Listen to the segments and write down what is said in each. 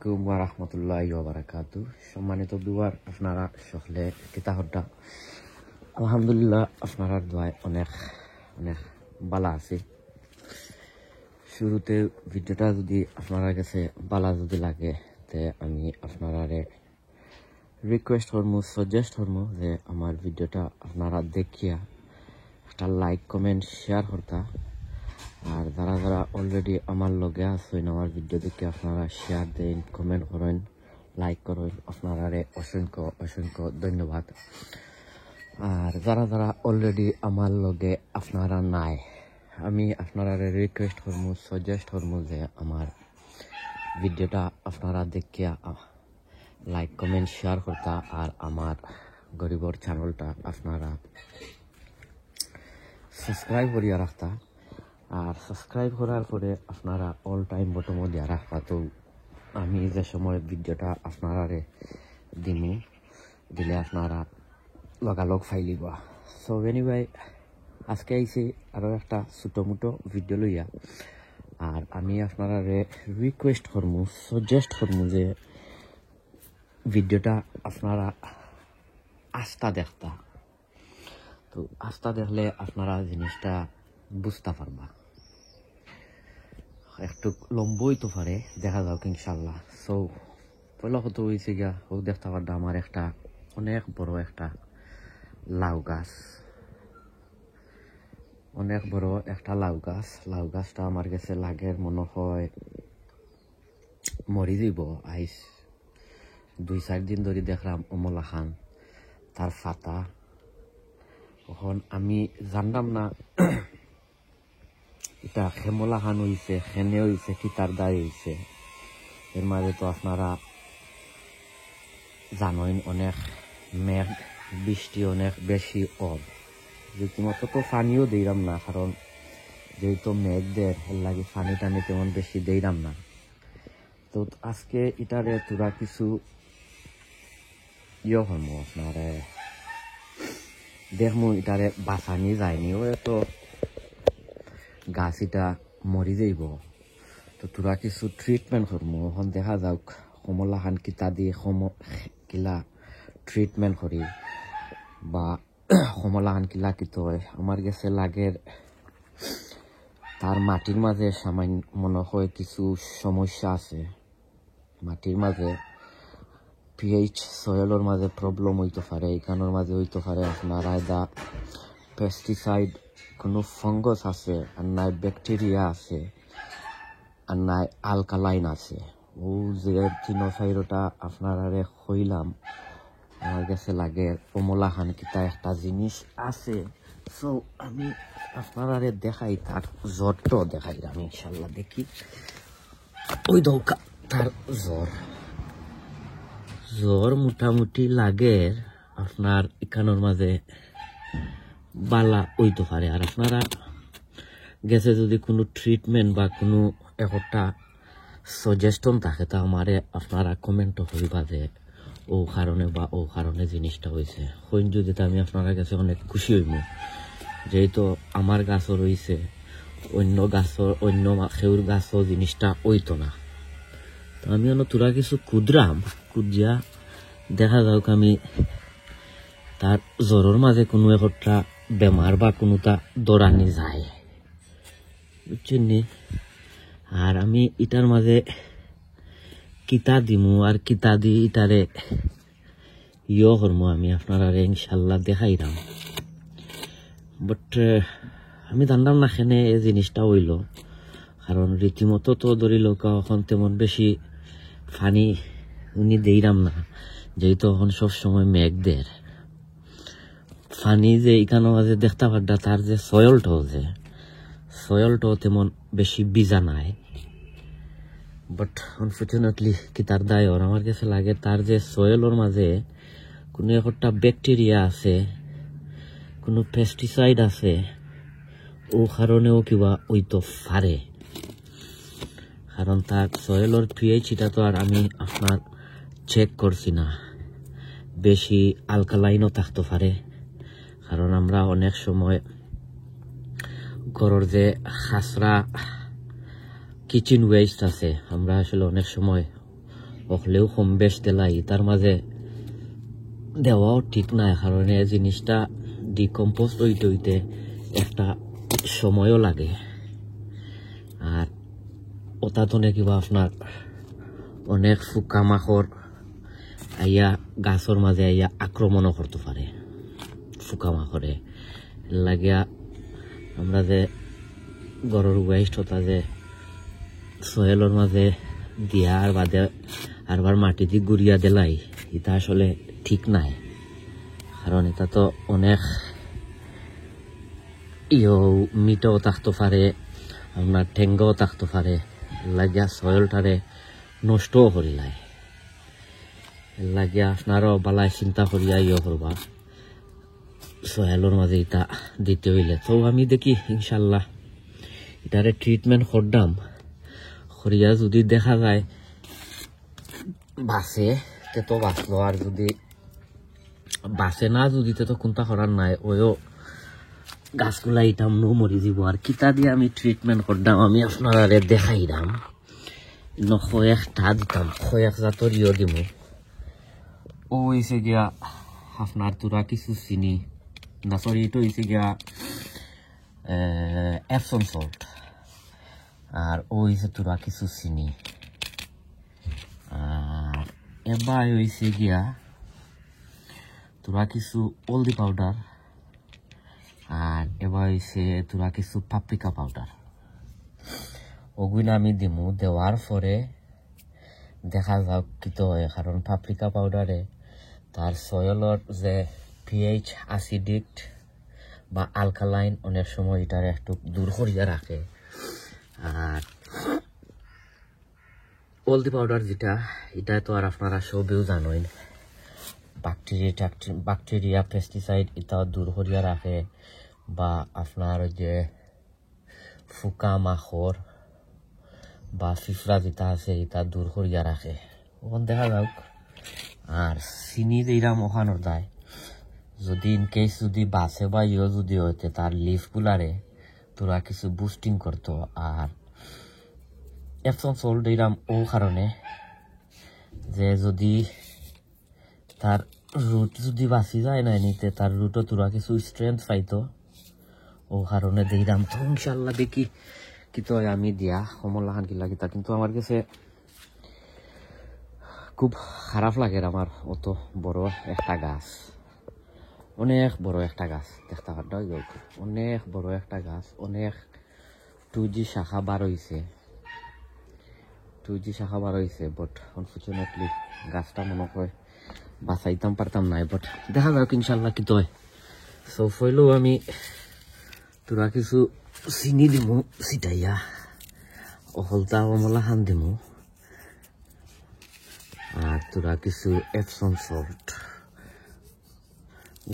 আলাইকুম ওয়া রাহমাতুল্লাহি ওয়া বারাকাতুহু। সম্মানিত ভিউয়ার, আপনারা সকলে কিতা হড্ডা? আলহামদুলিল্লাহ, আপনারা দোয়ায় অনেক অনেক ভালো আছি। শুরুতে ভিডিওটা যদি আপনারা কাছে ভালো যদি লাগে তে আমি আপনারা রিকোয়েস্ট করবো, সাজেস্ট করবো যে আমার ভিডিওটা আপনারা দেখিয়া একটা লাইক কমেন্ট শেয়ার করতা। আর যারা যারা অলরেডি আমার লগে আছেন, আমার ভিডিও দেখে আপনারা শেয়ার দেন, কমেন্ট করেন, লাইক করেন, আপনারা অসংখ্য অসংখ্য ধন্যবাদ। আর যারা যারা অলরেডি আমার লগে আপনারা নাই, আমি আপনারা রিকোয়েস্ট করবো, সাজেস্ট করবো যে আমার ভিডিওটা আপনারা দেখিয়া লাইক কমেন্ট শেয়ার করতা। আর আমার গরিবর চ্যানেলটা আপনারা সাবস্ক্রাইব করিয়া রাখতা। আর সাবস্ক্রাইব করার পরে আপনারা অল টাইম বটমও দিয়া রাখবা, তো আমি যে সময় ভিডিওটা আপনারা দিলে আপনারা লগালগ ফাইলিবা। সো এনিওয়ে, আজকে আইছি আরও একটা ছোটো মোটো ভিডিও লইয়া। আর আমি আপনারা রিকোয়েস্ট করবো, সাজেস্ট করবো যে ভিডিওটা আপনারা আস্থা দেখতা। তো আস্থা দেখলে আপনারা জিনিসটা বুঝতে পারবা। একটু লম্বই তো পারে, দেখা যাক ইনশাল্লাহ। সো পয়লা কত হয়েছে গিয়া ও দেখতে পারবা আমার একটা অনেক বড় একটা লাউ গাছ, অনেক বড় একটা লাউ গাছ। লাউ গাছটা আমার কাছে লাগের মনে হয় মরি যাব। আইস 2-4 দিন ধরে দেখলাম অমলা খান তার ফাতা। তখন আমি জানলাম না এটা খেমলা খান হয়েছে, খেনে হয়েছে কি তার দায় হয়েছে। এর মাঝে তো আপনারা জানেন অনেক মেঘ বৃষ্টি অনেক বেশি রীতিমতো তো পানিও দিলাম না, কারণ যেহেতু মেঘ দের লাগে পানি টানি তেমন বেশি দিলাম না। তো আজকে এটারে তোরা কিছু হরমো আপনার দেখমু এটারে বাঁচানি যায়নি, ও তো গাছ এটা মরি যাইব। তো তোরা কিছু ট্রিটমেন্ট করবো। এখন দেখা যাক কমলা খান কিতা দিয়ে কিলা ট্রিটমেন্ট করি বা কমলা খান কিলা কিত হয়। আমার কাছে লাগের তার মাটির মাঝে সামান্য মনে হয় কিছু সমস্যা আছে। মাটির মাঝে পিএইচ সয়েলের মাঝে প্রবলেম হইতে পারে, এখানোর মাঝে হইতে পারে আপনার আয়দা পেস্টিসাইড কোনো ফাঙ্গাস আছে, আর নাই ব্যাকটেরিয়া আছে, আর নাই আলকালাইন আছে। ও যে 3-4টা আপনারা হইলাম, আমার কাছে লাগে কমলা খান কিতা একটা জিনিস আছে। সো আমি আপনারা দেখাই, তার জ্বরটাও দেখাই আমি ইনশাল্লাহ। দেখি ওই দৌকা তার জ্বর মোটামুটি লাগে আপনার এখানোর মাঝে বালা হইতে পারে। আর আপনারা গেছে যদি কোনো ট্রিটমেন্ট বা কোনো একটা সাজেশন থাকে, তা আমারে আপনারা কমেন্টও করিবা যে ও কারণে বা ও কারণে জিনিসটা হয়েছে। হইন যদি আমি আপনারা কাছে অনেক খুশি হইব, যেহেতু আমার গাছও রয়েছে, অন্য গাছর অন্য খেউর গাছও জিনিসটা হইতো না। তো আমি তোরা কিছু কুদিয়া দেখা যাক আমি তার জ্বরের মাঝে কোনো একটা বেমার বা কোনোটা দৌড়ানি যায়, বুঝছেন নি। আর আমি ইটার মাঝে কিতা দিমু আর কিতা দি ইটারে করবো আমি আপনারা ইনশাল্লাহ দেখাইলাম। বাট আমি জানলাম না খেনে এই জিনিসটা হইল, কারণ রীতিমতো তো ধরিল এখন তেমন বেশি ফানি উনি দিলাম না, যেহেতু এখন সবসময় মেঘদের ফানি যে এখানে মাঝে দেখতে পাড্ডা তার যে সয়েলটাও তেমন বেশি বিজা নাই। বাট আনফর্চুনেটলি কি তার দায় ওর আমার কাছে লাগে তার যে সয়েলের মাঝে কোনো একটা ব্যাকটেরিয়া আছে, কোনো পেস্টিসাইড আছে, ও কারণেও কিবা ওইতো পারে। কারণ তার সয়েলের পিএইচ এটা তো আর আমি আপনার চেক করছি না, বেশি আলকালাইনও থাকতে পারে। কারণ আমরা অনেক সময় ঘরের যে খাসরা কিচেন ওয়েস্ট আছে, আমরা আসলে অনেক সময় হলেও কম বেশ দিলাই তার মাঝে দেওয়াও ঠিক নাই, কারণ এই জিনিসটা ডিকম্পোজ হইতে একটা সময়ও লাগে। আর ওটা তো কিবা আপনার অনেক পোকামাকড় আইয়া গাছের মাঝে আইয়া আক্রমণও করতে পারে। পোকামাকড়ে লাগিয়া আমরা যে গরুর ওয়েস্ট হতা যে সয়েলের মাঝে দিয়া আর বাদে আরবার মাটি দিয়ে গুড়িয়া দিলাই, এটা আসলে ঠিক নাই। কারণ এটা তো অনেক মিটও থাকতে পারে, আপনার ঠেঙ্গাও থাকতে পারে, লাগিয়া সয়েলটারে নষ্টও করিলাই। লাগিয়া আপনারও বালাই চিন্তা করিয়া করবা সয়েলের মাঝে এটা দিতে হইলে। তো আমি দেখি ইনশাল্লাহ এটারে ট্রিটমেন্ট করদাম, করিয়া যদি দেখা যায় বাসে তো বাঁচলো, আর যদি বাসে না যদি তো কোনটা করার নাই, ওইও গাছগুলা ইটাম নো মরি যাব। আর কিতা দিয়ে আমি ট্রিটমেন্ট করদাম আমি আপনারা দেখাইলাম, কয়েকটা দিতাম, কয়েক জাতর দিব। ও হয়েছে গিয়া আপনার তোরা কিছু চিনি না, সরি এটা হয়েছে গিয়া এপসম সল্ট, আর ও হয়েছে তোরা কিছু চিনি। আর এবার হয়েছে গিয়া তোরা কিছু হলদি পাউডার, আর এবার হয়েছে তোরা কিছু পাপরিকা পাউডার। ওগুলো আমি দিমু, দেওয়ার পরে দেখা যাক কিতো হয়। কারণ পাপরিকা পাউডারে তার সয়েলর যে পিএইচ অ্যাসিডিক বা আলকালাইন অনেক সময় এটার একটু দূর করিয়া রাখে। আর হলদি পাউডার যেটা, এটা তো আর আপনারা সবেও জানেন, ব্যাকটেরিয়া পেস্টিসাইড এটাও দূর করিয়া রাখে, বা আপনার যে ফুকা মাখর বা ফিফরা যেটা আছে এটা দূর করিয়া রাখে। ওখান দেখা যাক। আর চিনি দিলাম ওখানো যায়, যদি ইনকেস যদি বাসে বা যদি হইতে তার লিফগুলারে তোরা কিছু বুস্টিং করতো। আর এপসম সল্ট দিলাম ও কারণে যে যদি তার রুট যদি বাঁচি যায় না নিতে, তার রুটও তোরা কিছু স্ট্রেংথ পাইতো, ও কারণে দিলাম। তো ইনশাল্লাহ দেখি কিন্তু আমি দিয়া কমলাহান কিলা কিতা, কিন্তু আমার কাছে খুব খারাপ লাগে। আমার অত বড় একটা গাছ, অনেক বড় একটা গাছ দেখতে পারত, অনেক বড় একটা গাছ, অনেক 2G শাখা বার হয়েছে, বাট আনফর্চুনেটলি গাছটা মনে হয় বাঁচাইতাম পারতাম নাই। বাট দেখা যাক ইনশাল্লাহ কি হয়। সো হইলেও আমি তোরা কিছু চিনি দিমু ছিটাইয়া, অহলতা কমলা খান দিমু, আর তোরা কিছু এপসম সল্ট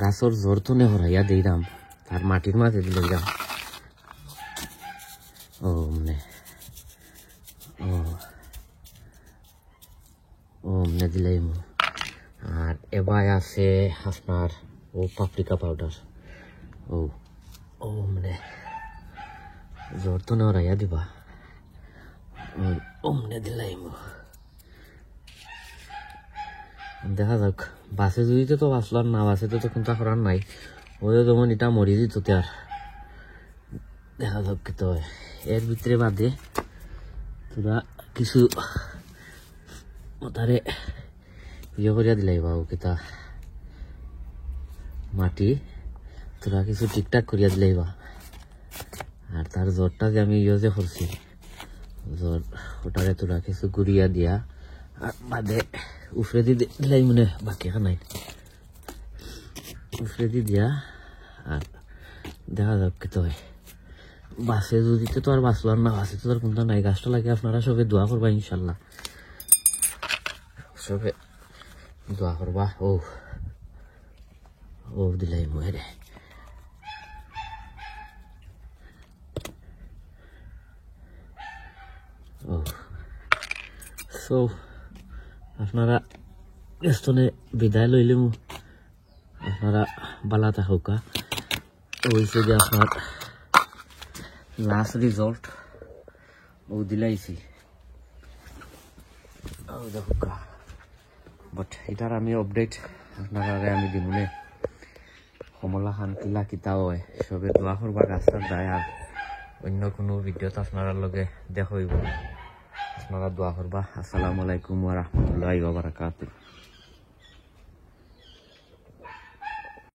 গাছর জোরতনে হরাইয়া দিলাম, তার মাটির মাঝে দিলে যাম। ও মানে মানে দিলাই। আর এবার আছে আপনার ও পাপরিকা পাউডার, ও মানে জোরতনে হরাইয়া দিবা, মানে দিলাই। দেখা যাক বাসে যদি তো বাঁচলার না, বাসে তো কোনটা করার নাই, ওই যেমন এটা মরি দিত। আর দেখা যাক কি তো হয়। এর ভিতরে বাদে তোরা কিছু তারে করিয়া দিলাই বাবু কিতা মাটি তোরা কিছু ঠিকঠাক করিয়া দিলাই বা। আর তার জ্বরটা যে আমি যে করছি জ্বর, ওটারে তোরা কিছু গুড়িয়া দিয়া আর বাদে উফরে দিলাই, মানে বাকি নাই উফরে দিয়া। আর দেখা যাক কি তো হয়। বাসে যদি তো আর বাঁচলার না, বাসে তো আর কোনটা নাই। গাছটা লাগে আপনারা সবে দোয়া করবা ইনশাল্লাহ, সবে দোয়া করবা। ও দিলাই মরে। সো আপনারা স্তনে বিদায় লইলে আপনারা বালা থাকুকা। হয়েছে যে আপনার লাস্ট রিজল্ট ও দিলাইছি। দেখো বাট এটার আমি আপডেট আপনারা আমি দিমুনে কমলা খান কিলা কিতা হয় সবে দোয়া করবা গাছটার দায় আর অন্য কোনো ভিডিওতে আপনারা লগে দেখইব আপনারা দোয়া করবা আসসালামু আলাইকুম ওয়া রাহমাতুল্লাহি ওয়া বারাকাতুহু